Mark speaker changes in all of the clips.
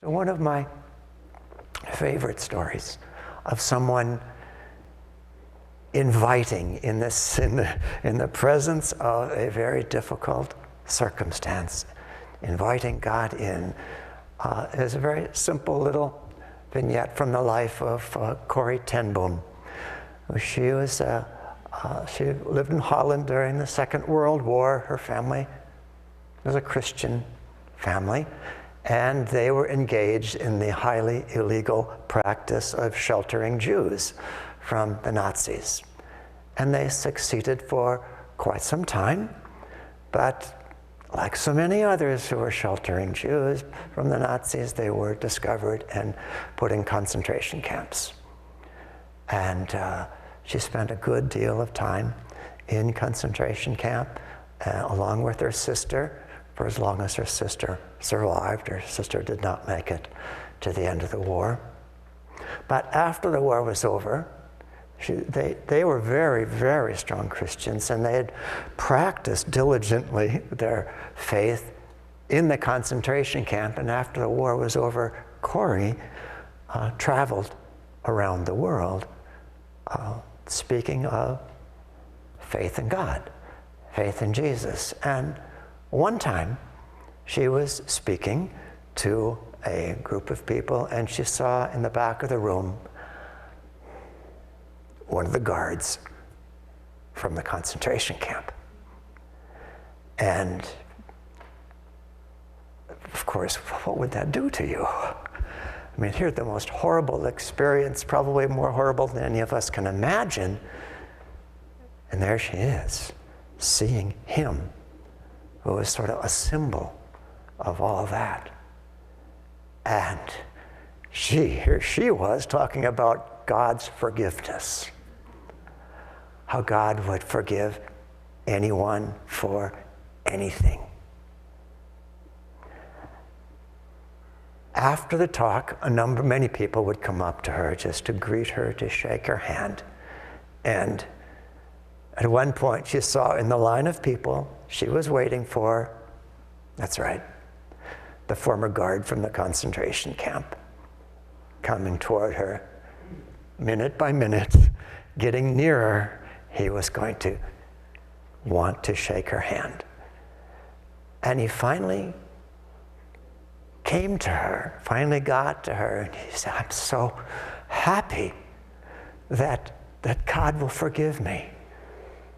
Speaker 1: One of my favorite stories of someone inviting in the presence of a very difficult circumstance, inviting God in, is a very simple little vignette from the life of Corrie. She lived in Holland during the Second World War. Her family was a Christian family, and they were engaged in the highly illegal practice of sheltering Jews from the Nazis. And they succeeded for quite some time, but like so many others who were sheltering Jews from the Nazis, they were discovered and put in concentration camps. And she spent a good deal of time in concentration camp along with her sister, for as long as her sister survived. Her sister did not make it to the end of the war. But after the war was over, they were very, very strong Christians, and they had practiced diligently their faith in the concentration camp. And after the war was over, Corrie traveled around the world speaking of faith in God, faith in Jesus. And one time, she was speaking to a group of people, and she saw in the back of the room one of the guards from the concentration camp. And of course, what would that do to you? I mean, here's the most horrible experience, probably more horrible than any of us can imagine. And there she is, seeing him, who was sort of a symbol of all that. And here she was talking about God's forgiveness, how God would forgive anyone for anything. After the talk, many people would come up to her just to greet her, to shake her hand. And at one point, she saw in the line of people she was waiting for, that's right, the former guard from the concentration camp, coming toward her, minute by minute, getting nearer. He was going to want to shake her hand. And he finally came to her, finally got to her, and he said, I'm so happy that God will forgive me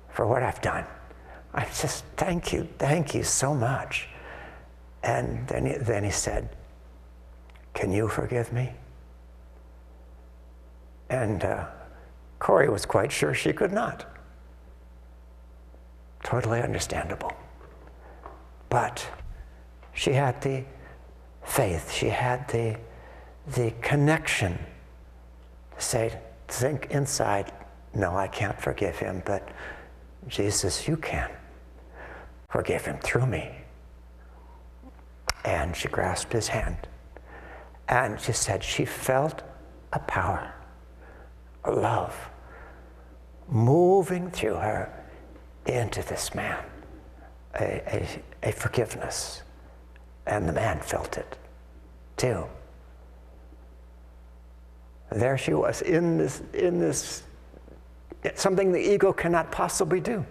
Speaker 1: for what I've done. I just, thank you so much. And then he said, can you forgive me? And Corrie was quite sure she could not. Totally understandable. But she had the faith, she had the connection to think inside, no, I can't forgive him, but Jesus, you can forgive him through me. And she grasped his hand. And she said she felt a power, a love, moving through her into this man, a forgiveness. And the man felt it too. There she was in this something the ego cannot possibly do.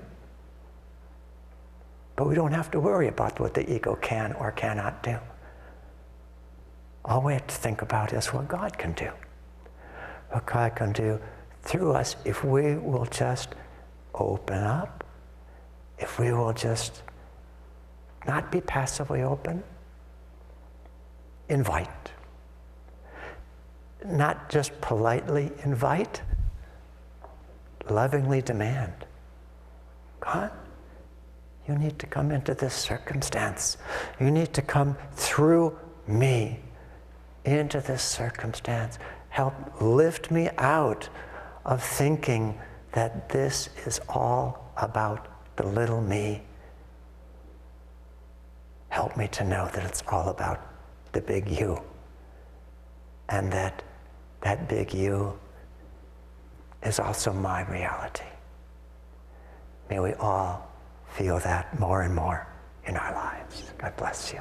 Speaker 1: But we don't have to worry about what the ego can or cannot do. All we have to think about is what God can do. What God can do through us if we will just open up, if we will just not be passively open, invite. Not just politely invite, lovingly demand. God, you need to come into this circumstance. You need to come through me into this circumstance. Help lift me out of thinking that this is all about the little me. Help me to know that it's all about the big you. And that big you is also my reality. May we all feel that more and more in our lives. God bless you.